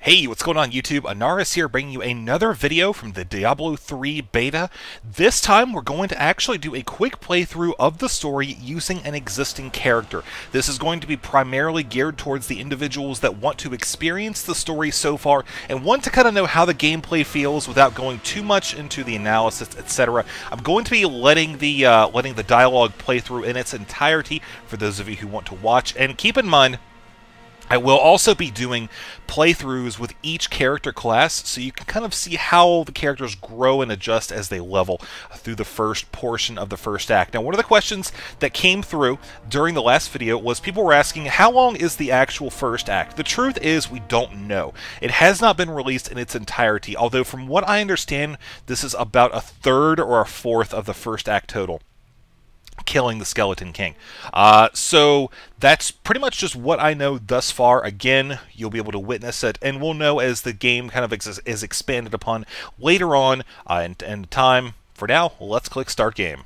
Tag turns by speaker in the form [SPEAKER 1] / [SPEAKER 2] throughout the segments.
[SPEAKER 1] Hey, what's going on YouTube? Anaris here bringing you another video from the Diablo 3 beta. This time we're going to actually do a quick playthrough of the story using an existing character. This is going to be primarily geared towards the individuals that want to experience the story so far and want to kind of know how the gameplay feels without going too much into the analysis, etc. I'm going to be letting the dialogue play through in its entirety for those of you who want to watch, and keep in mind I will also be doing playthroughs with each character class, so you can kind of see how the characters grow and adjust as they level through the first portion of the first act. Now, one of the questions that came through during the last video was people were asking, how long is the actual first act? The truth is, we don't know. It has not been released in its entirety, although from what I understand, this is about a third or a fourth of the first act total. Killing the Skeleton King. So that's pretty much just what I know thus far. Again, you'll be able to witness it, and we'll know as the game kind of is expanded upon later on in time. For now, let's click Start Game.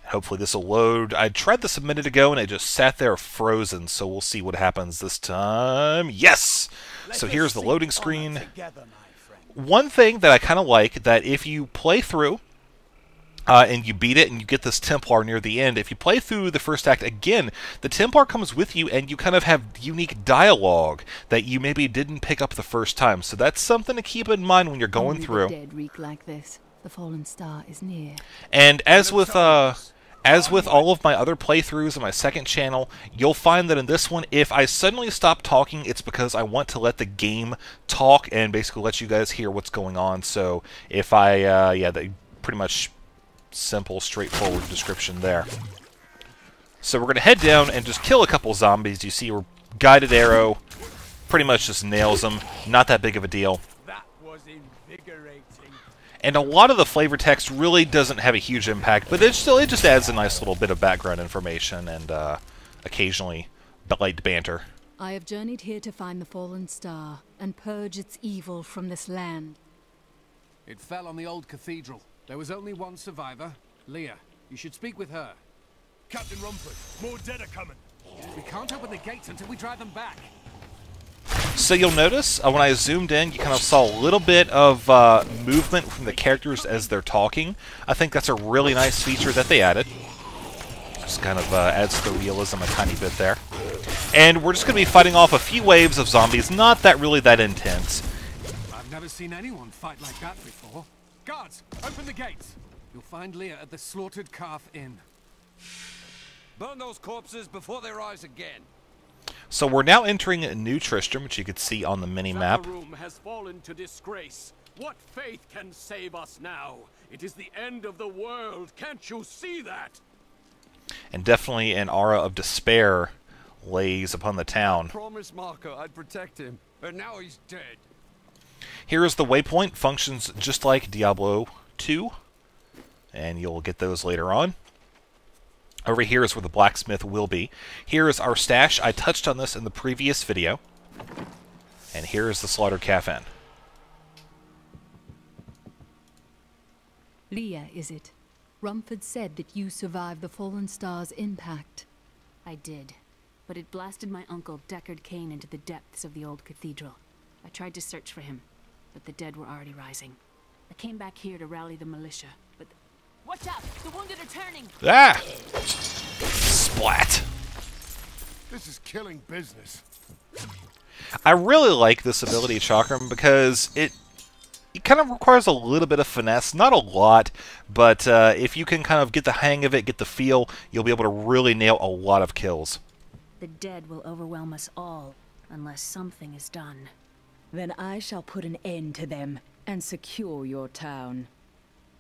[SPEAKER 1] Hopefully this will load. I tried this a minute ago, and it just sat there frozen, so we'll see what happens this time. Yes! So here's the loading screen. One thing that I kind of like, that if you play through, and you beat it and you get this Templar near the end, if you play through the first act again, the Templar comes with you and you kind of have unique dialogue that you maybe didn't pick up the first time. So that's something to keep in mind when you're going through.
[SPEAKER 2] The dead reek like this. The fallen star is near.
[SPEAKER 1] And as with all of my other playthroughs on my second channel, you'll find that in this one, if I suddenly stop talking, it's because I want to let the game talk and basically let you guys hear what's going on. So if they pretty much simple, straightforward description there. So we're going to head down and just kill a couple zombies. You see our guided arrow pretty much just nails them. Not that big of a deal.
[SPEAKER 3] That was invigorating.
[SPEAKER 1] And a lot of the flavor text really doesn't have a huge impact, but it just adds a nice little bit of background information and occasionally light banter.
[SPEAKER 2] I have journeyed here to find the fallen star and purge its evil from this land.
[SPEAKER 4] It fell on the old cathedral. There was only one survivor, Leah. You should speak with her.
[SPEAKER 3] Captain Rumford, more dead are coming.
[SPEAKER 4] We can't open the gates until we drive them back.
[SPEAKER 1] So you'll notice when I zoomed in, you kind of saw a little bit of movement from the characters as they're talking. I think that's a really nice feature that they added. Just kind of adds to the realism a tiny bit there. And we're just going to be fighting off a few waves of zombies, not really that intense.
[SPEAKER 4] I've never seen anyone fight like that before. Guards, open the gates. You'll find Leah at the Slaughtered Calf Inn.
[SPEAKER 3] Burn those corpses before they rise again.
[SPEAKER 1] So we're now entering New Tristram, which you could see on the mini-map.
[SPEAKER 5] Room has fallen to disgrace. What faith can save us now? It is the end of the world. Can't you see that?
[SPEAKER 1] And definitely an aura of despair lays upon the town.
[SPEAKER 3] Promise Marco I'd protect him, but now he's dead.
[SPEAKER 1] Here is the waypoint. Functions just like Diablo 2, and you'll get those later on. Over here is where the blacksmith will be. Here is our stash. I touched on this in the previous video. And here is the Slaughtered Calf Inn.
[SPEAKER 2] Leah, is it? Rumford said that you survived the fallen star's impact.
[SPEAKER 6] I did, but it blasted my uncle Deckard Cain into the depths of the old cathedral. I tried to search for him, but the dead were already rising. I came back here to rally the militia, but... Watch out! The wounded are turning!
[SPEAKER 1] Ah! Splat!
[SPEAKER 3] This is killing business.
[SPEAKER 1] I really like this ability, Chakram, because it kind of requires a little bit of finesse. Not a lot, but if you can kind of get the hang of it, get the feel, you'll be able to really nail a lot of kills.
[SPEAKER 6] The dead will overwhelm us all, unless something is done.
[SPEAKER 2] Then I shall put an end to them and secure your town.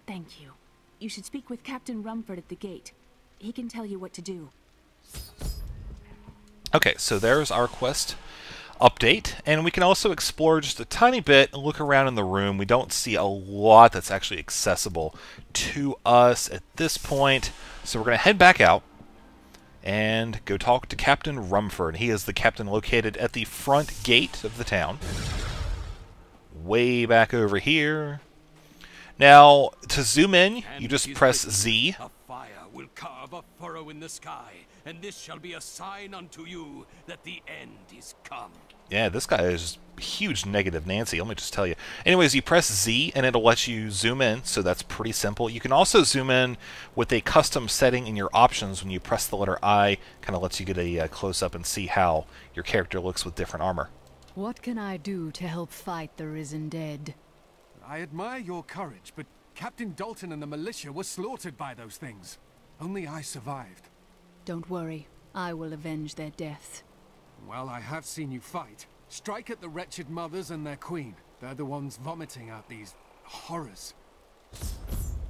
[SPEAKER 6] Thank you. You should speak with Captain Rumford at the gate. He can tell you what to do.
[SPEAKER 1] Okay, so there's our quest update, and we can also explore just a tiny bit and look around in the room. We don't see a lot that's actually accessible to us at this point, so we're going to head back out and go talk to Captain Rumford. He is the captain located at the front gate of the town. Way back over here. Now, to zoom in, you just press Z.
[SPEAKER 5] A fire will carve a furrow in the sky, and this shall be a sign unto you that the end is come.
[SPEAKER 1] Yeah, this guy is huge negative Nancy, let me just tell you. Anyways, you press Z and it'll let you zoom in, so that's pretty simple. You can also zoom in with a custom setting in your options. When you press the letter I, kind of lets you get a close-up and see how your character looks with different armor.
[SPEAKER 2] What can I do to help fight the risen dead?
[SPEAKER 4] I admire your courage, but Captain Dalton and the militia were slaughtered by those things. Only I survived.
[SPEAKER 2] Don't worry, I will avenge their deaths.
[SPEAKER 4] Well, I have seen you fight. Strike at the wretched mothers and their queen. They're the ones vomiting out these horrors.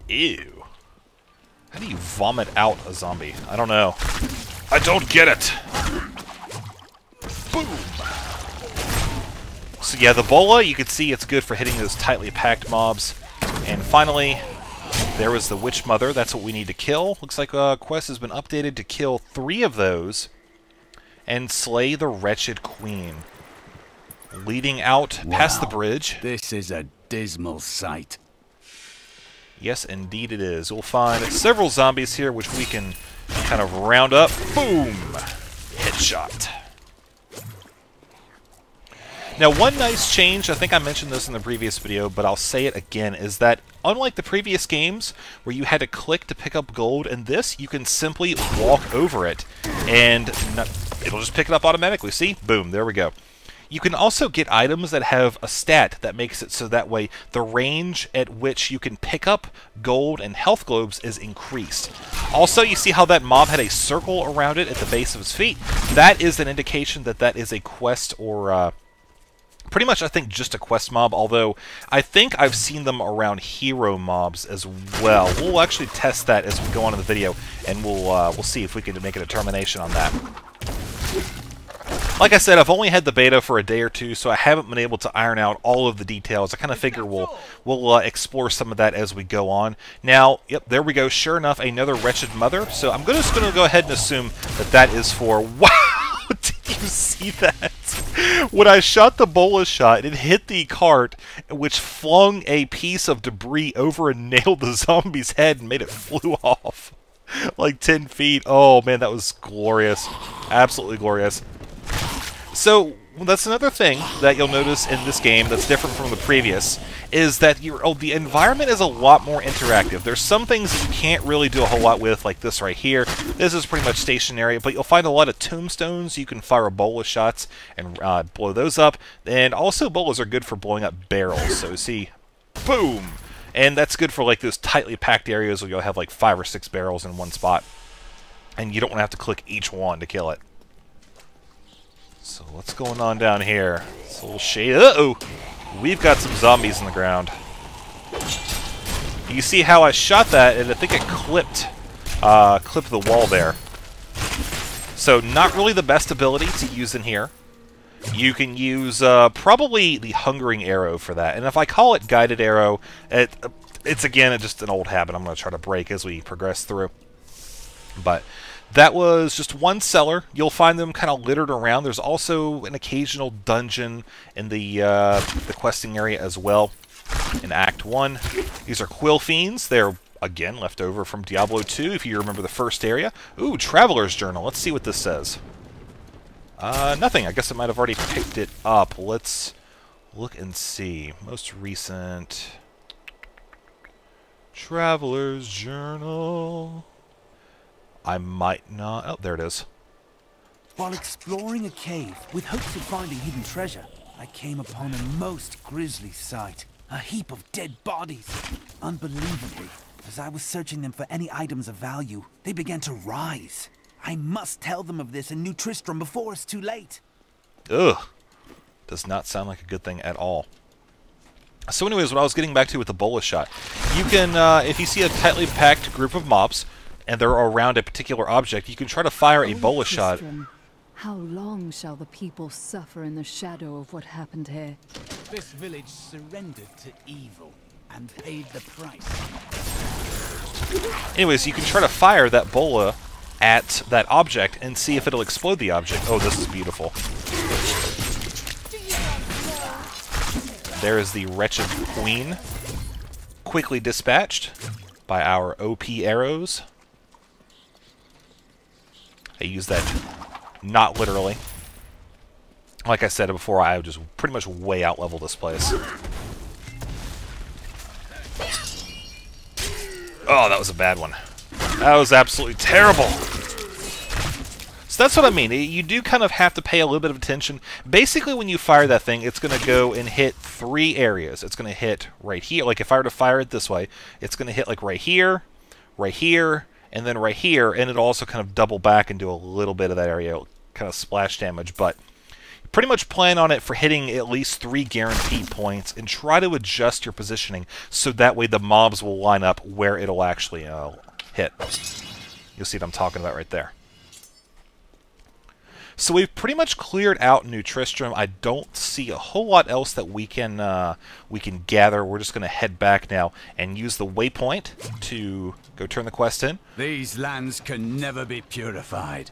[SPEAKER 1] Ew. How do you vomit out a zombie? I don't know. I don't get it! Boom! So yeah, the bola, you can see it's good for hitting those tightly packed mobs. And finally, there was the Witch Mother. That's what we need to kill. Looks like a quest has been updated to kill 3 of those and slay the wretched queen. Leading out past the bridge.
[SPEAKER 7] This is a dismal sight.
[SPEAKER 1] Yes, indeed it is. We'll find several zombies here which we can kind of round up. Boom! Headshot. Now, one nice change, I think I mentioned this in the previous video, but I'll say it again, is that unlike the previous games where you had to click to pick up gold, in this you can simply walk over it and it'll just pick it up automatically. See? Boom, there we go. You can also get items that have a stat that makes it so that way the range at which you can pick up gold and health globes is increased. Also, you see how that mob had a circle around it at the base of his feet? That is an indication that that is a quest or pretty much, I think, just a quest mob, although I think I've seen them around hero mobs as well. We'll actually test that as we go on in the video, and we'll see if we can make a determination on that. Like I said, I've only had the beta for a day or two, so I haven't been able to iron out all of the details. I kind of figure we'll explore some of that as we go on. Now, yep, there we go. Sure enough, another wretched mother. So I'm just going to go ahead and assume that that is for... Wow! Did you see that? When I shot the bola shot, it hit the cart, which flung a piece of debris over and nailed the zombie's head and made it flew off. Like 10 feet. Oh, man, that was glorious. Absolutely glorious. So, that's another thing that you'll notice in this game that's different from the previous, is that the environment is a lot more interactive. There's some things that you can't really do a whole lot with, like this right here. This is pretty much stationary, but you'll find a lot of tombstones. You can fire bola shots and blow those up. And also, bolas are good for blowing up barrels. So, see, boom! And that's good for like those tightly packed areas where you'll have like 5 or 6 barrels in one spot. And you don't want to have to click each one to kill it. So what's going on down here? It's a little shade. Uh-oh! We've got some zombies in the ground. You see how I shot that, and I think it clipped the wall there. So not really the best ability to use in here. You can use probably the Hungering Arrow for that. And if I call it Guided Arrow, it's again just an old habit I'm going to try to break as we progress through. But that was just one cellar. You'll find them kind of littered around. There's also an occasional dungeon in the questing area as well in Act 1. These are Quill Fiends. They're, again, left over from Diablo 2, if you remember the first area. Ooh, Traveler's Journal. Let's see what this says. Nothing. I guess I might have already picked it up. Let's look and see. Most recent... Traveler's Journal... I might not... Oh, there it is.
[SPEAKER 7] While exploring a cave with hopes of finding hidden treasure, I came upon a most grisly sight. A heap of dead bodies. Unbelievably, as I was searching them for any items of value, they began to rise. I must tell them of this in New Tristram before it's too late.
[SPEAKER 1] Ugh. Does not sound like a good thing at all. So anyways, what I was getting back to with the bola shot, you can, if you see a tightly packed group of mobs, and they're around a particular object, you can try to fire a bola shot.
[SPEAKER 2] How long shall the people suffer in the shadow of what happened here?
[SPEAKER 7] This village surrendered to evil and paid the price.
[SPEAKER 1] Anyways, you can try to fire that bola at that object and see if it'll explode the object. Oh, this is beautiful. There is the wretched queen, quickly dispatched by our OP arrows. I use that not literally. Like I said before, I just pretty much way out level this place. Oh, that was a bad one. That was absolutely terrible. So that's what I mean. You do kind of have to pay a little bit of attention. Basically, when you fire that thing, it's going to go and hit 3 areas. It's going to hit right here. Like if I were to fire it this way, it's going to hit like right here, and then right here, and it'll also kind of double back and do a little bit of that area, kind of splash damage. But pretty much plan on it for hitting at least 3 guaranteed points, and try to adjust your positioning so that way the mobs will line up where it'll actually hit. You'll see what I'm talking about right there. So we've pretty much cleared out New Tristram. I don't see a whole lot else that we can gather. We're just going to head back now and use the waypoint to go turn the quest in.
[SPEAKER 3] These lands can never be purified.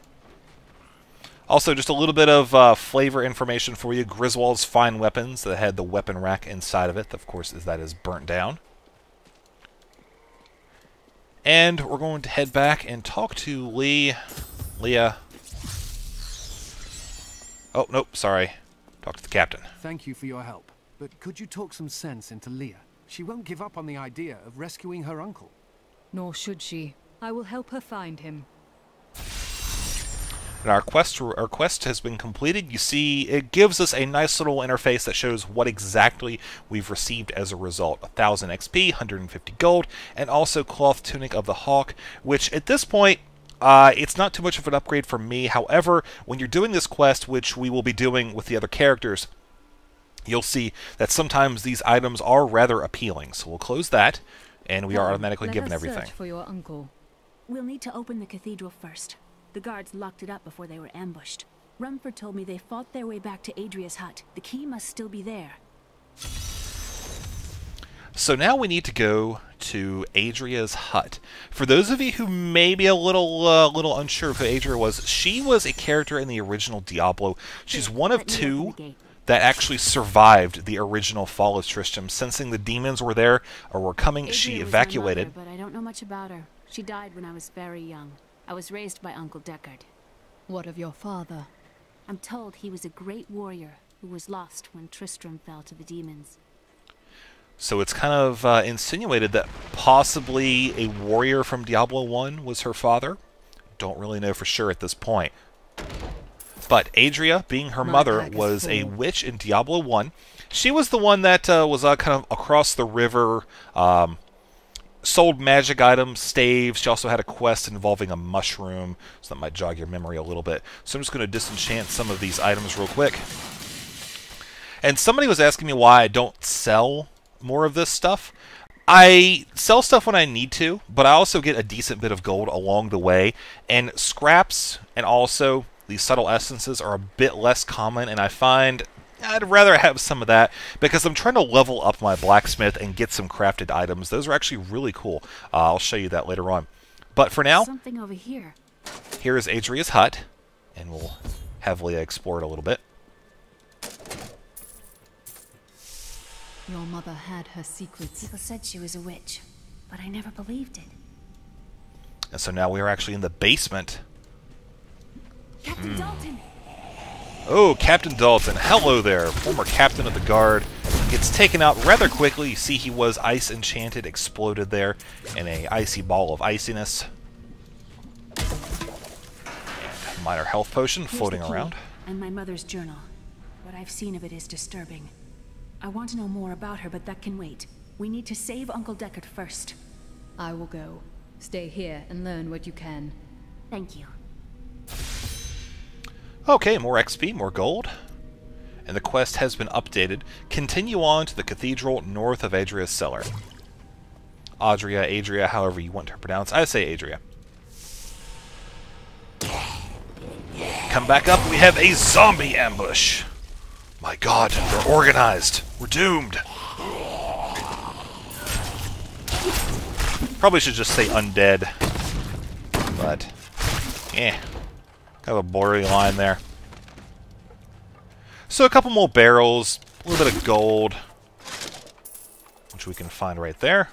[SPEAKER 1] Also, just a little bit of flavor information for you. Griswold's Fine Weapons that had the weapon rack inside of it. Of course, that is burnt down. And we're going to head back and talk to Leah. Oh, nope, sorry. Talk to the captain.
[SPEAKER 4] Thank you for your help. But could you talk some sense into Leah? She won't give up on the idea of rescuing her uncle.
[SPEAKER 2] Nor should she. I will help her find him.
[SPEAKER 1] And our quest has been completed. You see, it gives us a nice little interface that shows what exactly we've received as a result. 1,000 XP, 150 gold, and also Cloth Tunic of the Hawk, which at this point, it's not too much of an upgrade for me. However, when you're doing this quest, which we will be doing with the other characters, you'll see that sometimes these items are rather appealing. So we'll close that, and we are automatically given everything.
[SPEAKER 2] Search for your uncle.
[SPEAKER 6] We'll need to open the cathedral first. The guards locked it up before they were ambushed. Rumford told me they fought their way back to Adria's hut. The key must still be there.
[SPEAKER 1] So now we need to go to Adria's hut. For those of you who may be a little unsure of who Adria was, she was a character in the original Diablo. She's one of 2 that actually survived the original fall of Tristram. Sensing the demons were there or were coming, she evacuated.
[SPEAKER 6] Mother, but I don't know much about her. She died when I was very young. I was raised by Uncle Deckard.
[SPEAKER 2] What of your father?
[SPEAKER 6] I'm told he was a great warrior who was lost when Tristram fell to the demons.
[SPEAKER 1] So it's kind of insinuated that possibly a warrior from Diablo 1 was her father. Don't really know for sure at this point. But Adria, being her mother, was a witch in Diablo 1. She was the one that was kind of across the river, sold magic items, staves. She also had a quest involving a mushroom, so that might jog your memory a little bit. So I'm just going to disenchant some of these items real quick. And somebody was asking me why I don't sell more of this stuff. I sell stuff when I need to, but I also get a decent bit of gold along the way. And scraps and also these subtle essences are a bit less common, and I find I'd rather have some of that because I'm trying to level up my blacksmith and get some crafted items. Those are actually really cool. I'll show you that later on. But for now,
[SPEAKER 6] something over here.
[SPEAKER 1] Here is Adria's hut, and we'll have Leah explore it a little bit.
[SPEAKER 2] Your mother had her secrets.
[SPEAKER 6] People said she was a witch, but I never believed it.
[SPEAKER 1] And so now we are actually in the basement.
[SPEAKER 6] Captain Dalton!
[SPEAKER 1] Oh, Captain Dalton. Hello there. Former captain of the guard. Gets taken out rather quickly. You see he was ice enchanted, exploded there in a icy ball of iciness. And minor health potion floating around.
[SPEAKER 6] And my mother's journal. What I've seen of it is disturbing. I want to know more about her, but that can wait. We need to save Uncle Deckard first.
[SPEAKER 2] I will go. Stay here and learn what you can.
[SPEAKER 6] Thank you.
[SPEAKER 1] Okay, more XP, more gold. And the quest has been updated. Continue on to the cathedral north of Adria's cellar. Adria, however you want to pronounce. I say Adria. Come back up, we have a zombie ambush. My god, they're organized. We're doomed. Probably should just say undead. But, kind of a blurry line there. So a couple more barrels, a little bit of gold, which we can find right there.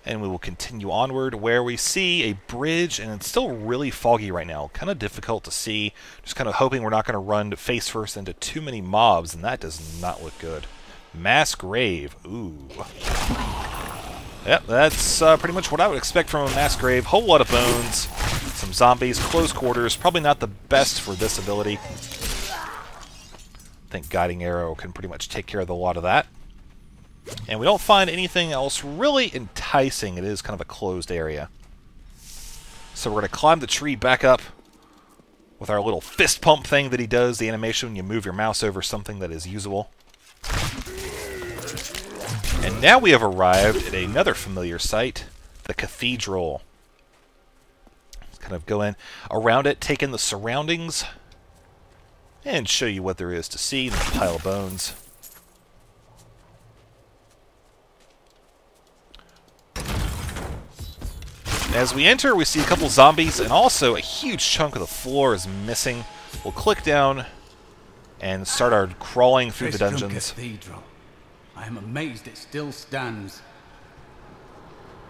[SPEAKER 1] And we will continue onward where we see a bridge, and it's still really foggy right now. Kind of difficult to see. Just kind of hoping we're not going to run face first into too many mobs, and that does not look good. Mass grave. Ooh. Yep, that's pretty much what I would expect from a mass grave. Whole lot of bones, some zombies, close quarters. Probably not the best for this ability. I think Guiding Arrow can pretty much take care of a lot of that. And we don't find anything else really enticing. It is kind of a closed area. So we're going to climb the tree back up with our little fist pump thing that he does, the animation when you move your mouse over something that is usable. And now we have arrived at another familiar site, the cathedral. Let's kind of go in around it, take in the surroundings, and show you what there is to see in the pile of bones. As we enter, we see a couple zombies, and also a huge chunk of the floor is missing. We'll click down and start our crawling through the dungeons.
[SPEAKER 8] Cathedral. I am amazed it still stands.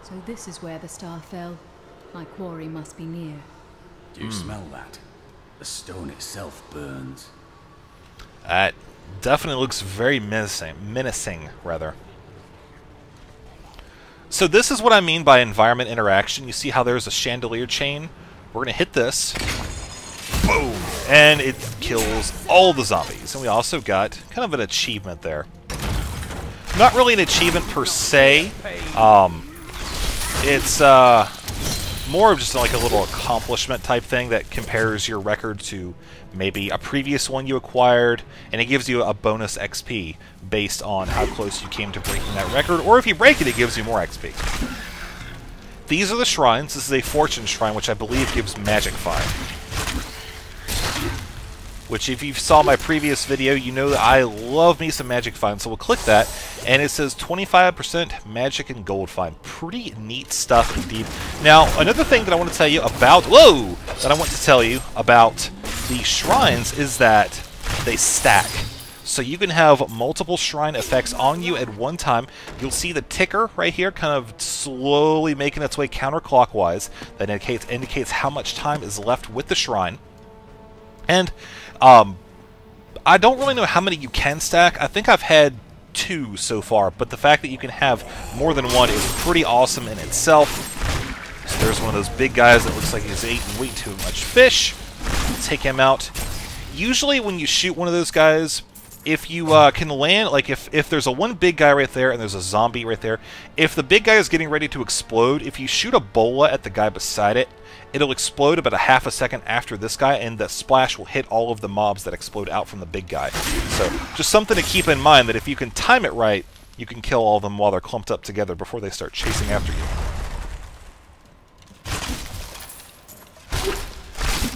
[SPEAKER 2] So this is where the star fell. My quarry must be near.
[SPEAKER 8] Do you smell that? The stone itself burns.
[SPEAKER 1] That definitely looks very menacing, rather. So this is what I mean by environment interaction. You see how there's a chandelier chain? We're going to hit this. Boom! And it kills all the zombies. And we also got kind of an achievement there. Not really an achievement per se. It's more of just like a little accomplishment type thing that compares your record to maybe a previous one you acquired, and it gives you a bonus XP based on how close you came to breaking that record, or if you break it, it gives you more XP. These are the shrines. This is a fortune shrine, which I believe gives magic find. Which, if you saw my previous video, you know that I love me some magic find. So we'll click that, and it says 25% magic and gold find. Pretty neat stuff indeed. Now, another thing that I want to tell you about, the shrines is that they stack. So you can have multiple shrine effects on you at one time. You'll see the ticker right here kind of slowly making its way counterclockwise. That indicates how much time is left with the shrine. And I don't really know how many you can stack. I think I've had 2 so far, but the fact that you can have more than one is pretty awesome in itself. So there's one of those big guys that looks like he's eating way too much fish. Take him out. Usually when you shoot one of those guys, if you can land, like if there's one big guy right there and there's a zombie right there, if the big guy is getting ready to explode, if you shoot a bola at the guy beside it, it'll explode about a half a second after this guy, and the splash will hit all of the mobs that explode out from the big guy. So just something to keep in mind, that if you can time it right, you can kill all of them while they're clumped up together before they start chasing after you.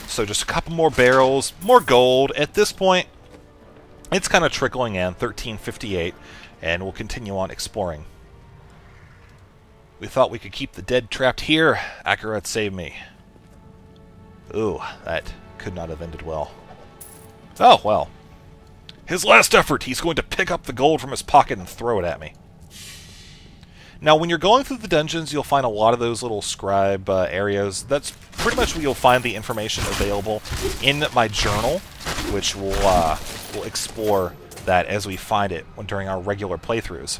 [SPEAKER 1] So just a couple more barrels, more gold. At this point, it's kind of trickling in, 1358, and we'll continue on exploring. We thought we could keep the dead trapped here. Akarat saved me. Ooh, that could not have ended well. Oh, well. His last effort, he's going to pick up the gold from his pocket and throw it at me. Now, when you're going through the dungeons, you'll find a lot of those little scribe areas. That's pretty much where you'll find the information available in my journal, which we'll explore that as we find it during our regular playthroughs.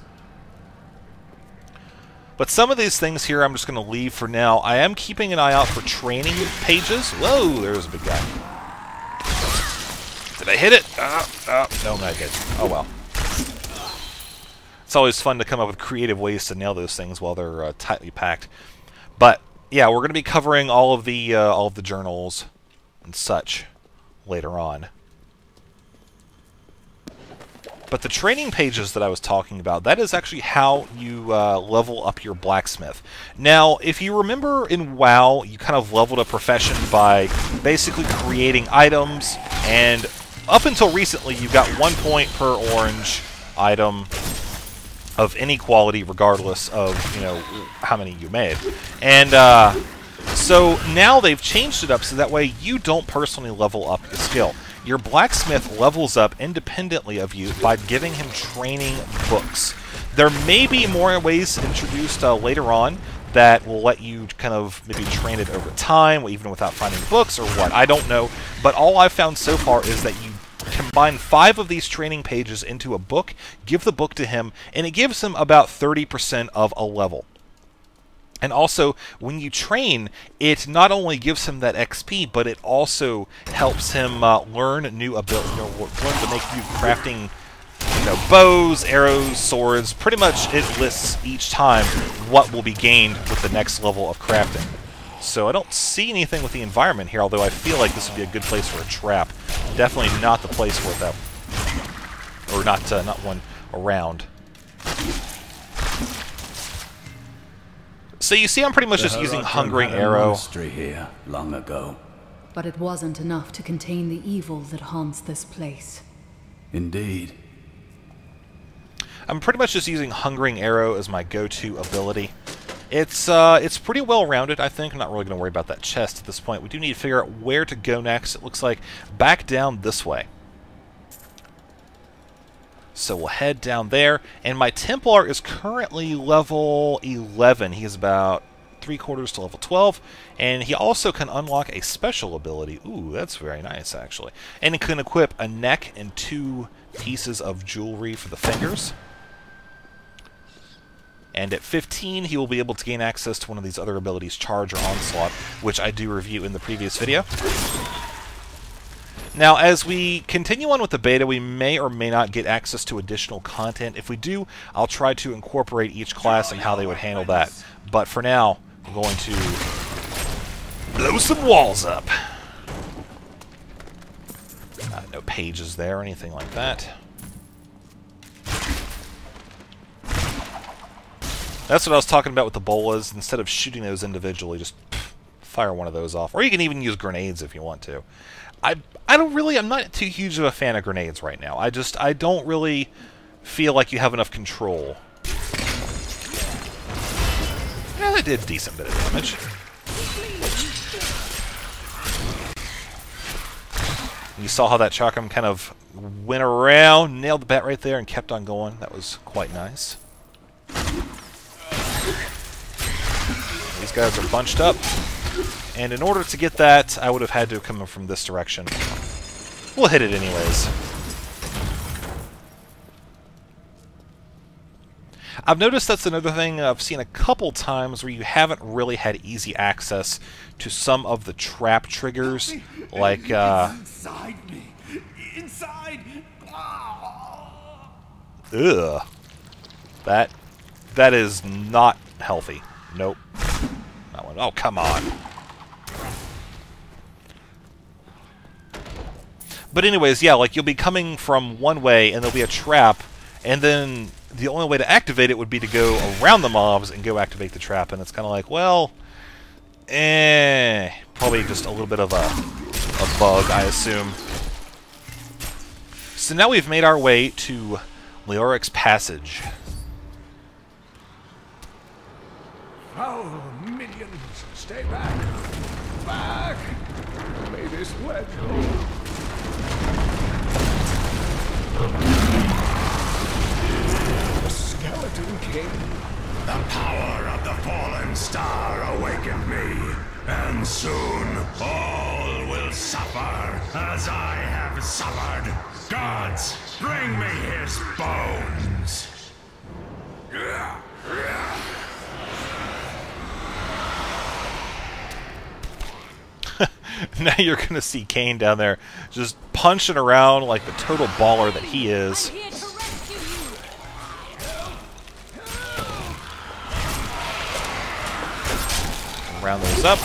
[SPEAKER 1] But some of these things here I'm just going to leave for now. I am keeping an eye out for training pages. Whoa, there's a big guy. Did I hit it? No, I didn't. Oh well. It's always fun to come up with creative ways to nail those things while they're tightly packed. But yeah, we're going to be covering all of the journals and such later on. But the training pages that I was talking about, that is actually how you level up your blacksmith. Now, if you remember in WoW, you kind of leveled a profession by basically creating items, and up until recently, you got 1 point per orange item of any quality, regardless of, you know, how many you made. And so now they've changed it up so that way you don't personally level up your skill. Your blacksmith levels up independently of you by giving him training books. There may be more ways introduced later on that will let you kind of maybe train it over time, even without finding books or what. I don't know, but all I've found so far is that you combine 5 of these training pages into a book, give the book to him, and it gives him about 30% of a level. And also, when you train, it not only gives him that XP, but it also helps him learn new abilities, learn to make new crafting, bows, arrows, swords. Pretty much, it lists each time what will be gained with the next level of crafting. So I don't see anything with the environment here, although I feel like this would be a good place for a trap. Definitely not the place for that, or not one around. So you see, I'm pretty much just using Hungering Arrow.
[SPEAKER 8] Here long ago.
[SPEAKER 2] But it wasn't enough to contain the evil that haunts this place.
[SPEAKER 8] Indeed.
[SPEAKER 1] I'm pretty much just using Hungering Arrow as my go-to ability. It's pretty well-rounded, I think. I'm not really going to worry about that chest at this point. We do need to figure out where to go next. It looks like back down this way. So we'll head down there. And my Templar is currently level 11. He is about 3/4 to level 12. And he also can unlock a special ability. Ooh, that's very nice, actually. And it can equip a neck and 2 pieces of jewelry for the fingers. And at 15, he will be able to gain access to one of these other abilities, Charge or Onslaught, which I do review in the previous video. Now, as we continue on with the beta, we may or may not get access to additional content. If we do, I'll try to incorporate each class and how they would handle that. But for now, we're going to blow some walls up. No pages there or anything like that. That's what I was talking about with the bolas. Instead of shooting those individually, just fire one of those off. Or you can even use grenades if you want to. I'm not too huge of a fan of grenades right now. I don't really feel like you have enough control. Yeah, that did a decent bit of damage. You saw how that Chakram kind of went around, nailed the bat right there, and kept on going. That was quite nice. These guys are bunched up, and in order to get that, I would have had to come in from this direction. We'll hit it anyways. I've noticed that's another thing I've seen a couple times where you haven't really had easy access to some of the trap triggers, like
[SPEAKER 3] Inside me. Inside.
[SPEAKER 1] ugh. That is not healthy. Nope. That one. Oh, come on. But anyways, yeah, like you'll be coming from one way and there'll be a trap, and then the only way to activate it would be to go around the mobs and go activate the trap, and it's kind of like, well, probably just a little bit of a bug, I assume. So now we've made our way to Leoric's Passage.
[SPEAKER 3] Foul minions, stay back! Back! May this wedge hold. The Skeleton King.
[SPEAKER 9] The power of the fallen star awakened me, and soon all will suffer as I have suffered. Gods, bring me his bones!
[SPEAKER 1] Now you're going to see Cain down there just punching around like the total baller that he is.
[SPEAKER 6] I'm here to rescue you.
[SPEAKER 1] Round those up.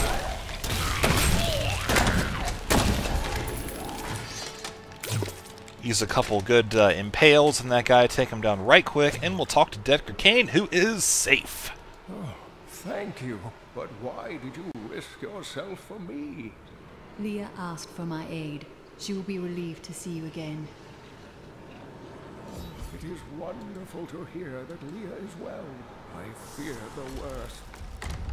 [SPEAKER 1] Use a couple good impales on that guy, take him down right quick, and we'll talk to Decker Cain, who is safe.
[SPEAKER 3] Oh, thank you. But why did you risk yourself for me?
[SPEAKER 2] Leah asked for my aid. She will be relieved to see you again.
[SPEAKER 3] It is wonderful to hear that Leah is well. I fear the worst.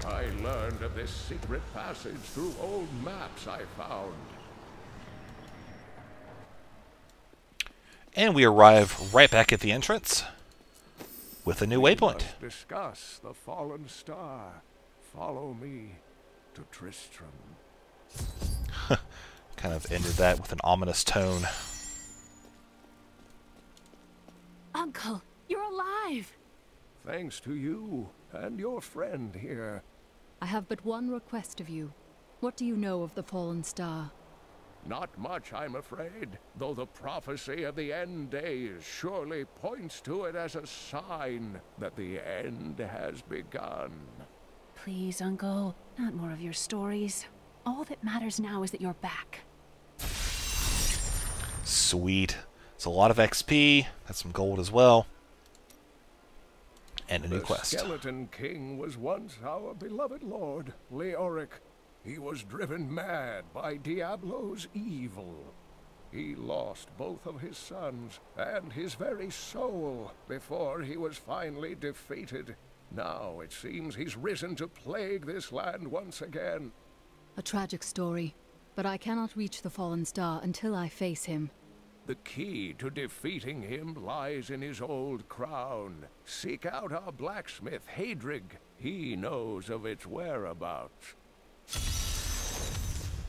[SPEAKER 3] I learned of this secret passage through old maps I found.
[SPEAKER 1] And we arrive right back at the entrance with a new waypoint.
[SPEAKER 3] Let's discuss the fallen star. follow me to Tristram.
[SPEAKER 1] Kind of ended that with an ominous tone.
[SPEAKER 6] Uncle, you're alive!
[SPEAKER 3] Thanks to you and your friend here.
[SPEAKER 2] I have but one request of you. What do you know of the fallen star?
[SPEAKER 3] Not much, I'm afraid, though the prophecy of the end days surely points to it as a sign that the end has begun.
[SPEAKER 6] Please, Uncle, not more of your stories. All that matters now is that you're back.
[SPEAKER 1] Sweet. It's a lot of XP. Got some gold as well. And a new quest.
[SPEAKER 3] The Skeleton King was once our beloved lord, Leoric. He was driven mad by Diablo's evil. He lost both of his sons and his very soul before he was finally defeated. Now it seems he's risen to plague this land once again.
[SPEAKER 2] A tragic story, but I cannot reach the fallen star until I face him.
[SPEAKER 3] The key to defeating him lies in his old crown. Seek out our blacksmith, Hadrig. He knows of its whereabouts.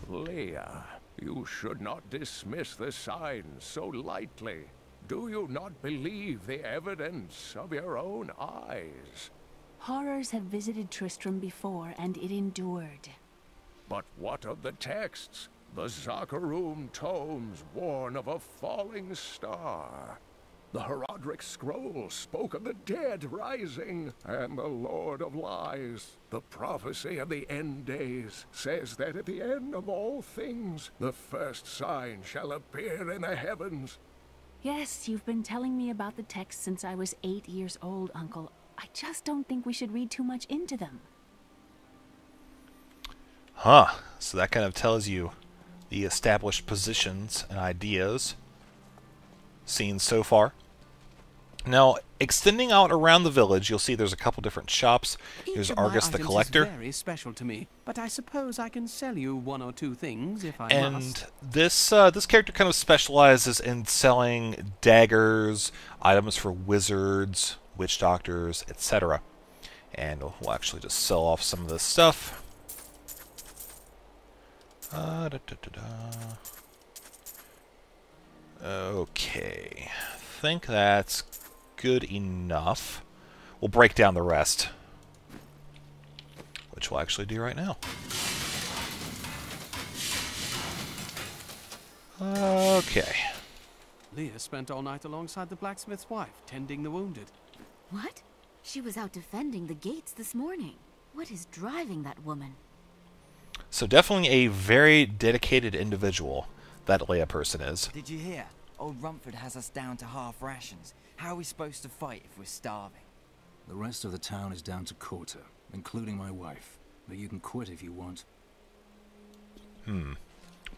[SPEAKER 3] Leah, you should not dismiss the signs so lightly. Do you not believe the evidence of your own eyes?
[SPEAKER 6] Horrors have visited Tristram before, and it endured.
[SPEAKER 3] But what of the texts? The Zakarum tomes warn of a falling star. The Herodric scroll spoke of the dead rising, and the Lord of Lies. The prophecy of the end days says that at the end of all things, the first sign shall appear in the heavens.
[SPEAKER 6] Yes, you've been telling me about the texts since I was 8 years old, Uncle. I just don't think we should read too much into them.
[SPEAKER 1] Huh. So that kind of tells you the established positions and ideas seen so far. Now, extending out around the village, you'll see there's a couple different shops. Here's Argus the Collector.
[SPEAKER 10] Very special to me, but I suppose I can sell you one or two things if I
[SPEAKER 1] And
[SPEAKER 10] must.
[SPEAKER 1] this character kind of specializes in selling daggers, items for wizards, witch doctors, etc. And we'll actually just sell off some of this stuff. Okay, I think that's good enough. We'll break down the rest, which we'll actually do right now. Okay.
[SPEAKER 10] Leah spent all night alongside the blacksmith's wife, tending the wounded.
[SPEAKER 11] What? She was out defending the gates this morning. What is driving that woman?
[SPEAKER 1] So definitely a very dedicated individual, that Leia person is.
[SPEAKER 12] Did you hear? Old Rumford has us down to half rations. How are we supposed to fight if we're starving?
[SPEAKER 8] The rest of the town is down to quarter, including my wife. But you can quit if you want.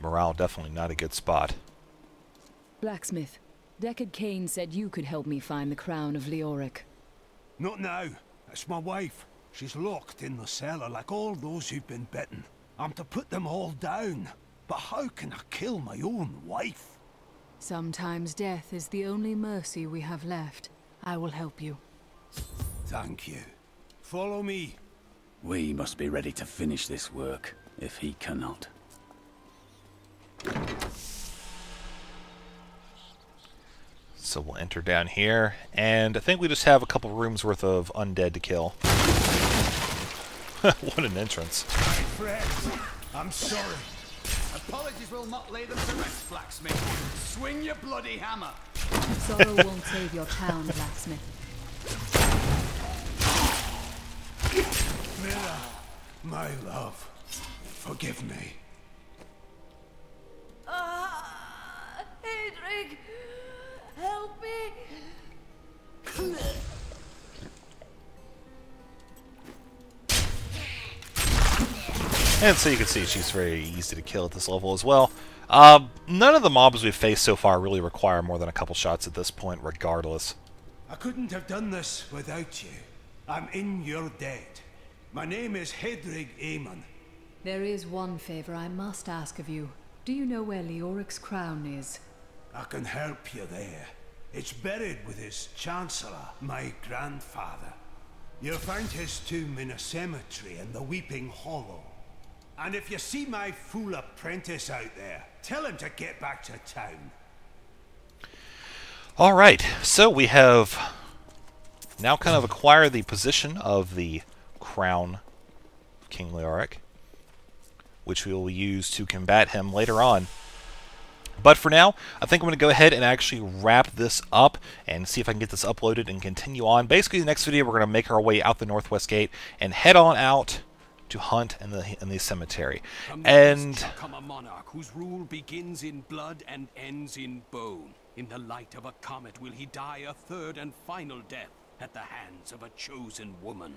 [SPEAKER 1] Morale definitely not a good spot.
[SPEAKER 2] Blacksmith, Deckard Cain said you could help me find the crown of Leoric.
[SPEAKER 13] Not now. It's my wife. She's locked in the cellar like all those who've been bitten. I'm to put them all down. But how can I kill my own wife?
[SPEAKER 2] Sometimes death is the only mercy we have left. I will help you.
[SPEAKER 13] Thank you. Follow me.
[SPEAKER 8] We must be ready to finish this work, if he cannot.
[SPEAKER 1] So we'll enter down here, and I think we just have a couple rooms worth of undead to kill. What an entrance.
[SPEAKER 13] My friends, I'm sorry.
[SPEAKER 14] Apologies will not lay them to rest, blacksmith. Swing your bloody hammer.
[SPEAKER 2] Sorrow won't save your town, blacksmith.
[SPEAKER 13] Mira, my love, forgive me.
[SPEAKER 11] Hadrig, help me.
[SPEAKER 1] And so you can see she's very easy to kill at this level as well. None of the mobs we've faced so far really require more than a couple shots at this point, regardless.
[SPEAKER 13] I couldn't have done this without you. I'm in your debt. My name is Hadrig Aemon.
[SPEAKER 2] There is one favor I must ask of you. Do you know where Leoric's crown is?
[SPEAKER 13] I can help you there. It's buried with his chancellor, my grandfather. You'll find his tomb in a cemetery in the Weeping Hollow. And if you see my fool apprentice out there, tell him to get back to town.
[SPEAKER 1] Alright, so we have now kind of acquired the position of the crown of King Leoric, which we will use to combat him later on. But for now, I think I'm going to go ahead and actually wrap this up and see if I can get this uploaded and continue on. Basically, the next video, we're going to make our way out the Northwest Gate and head on out to hunt in the cemetery. And
[SPEAKER 5] come a monarch whose rule begins in blood and ends in bone. In the light of a comet will he die a third and final death at the hands of a chosen woman.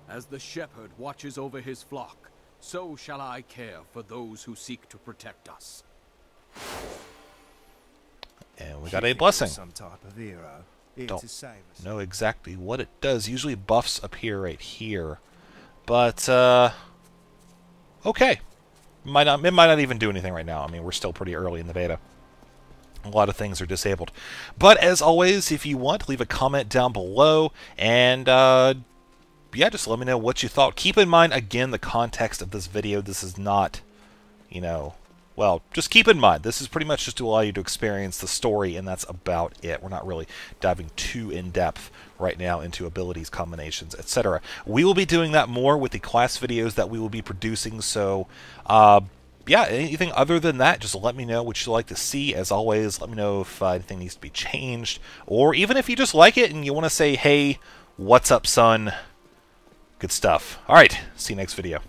[SPEAKER 5] As the shepherd watches over his flock, so shall I care for those who seek to protect us.
[SPEAKER 1] And we got a blessing.
[SPEAKER 15] Some type of hero.
[SPEAKER 1] Don't know exactly what it does. Usually buffs appear right here. But, okay. It might not even do anything right now. I mean, we're still pretty early in the beta. A lot of things are disabled. But, as always, if you want, leave a comment down below. And, yeah, just let me know what you thought. Keep in mind, again, the context of this video. This is not, you know... Well, just keep in mind, this is pretty much just to allow you to experience the story, and that's about it. We're not really diving too in-depth right now into abilities, combinations, etc. We will be doing that more with the class videos that we will be producing, so, yeah, anything other than that, just let me know what you'd like to see. As always, let me know if anything needs to be changed, or even if you just like it and you want to say, hey, what's up, son? Good stuff. Alright, see you next video.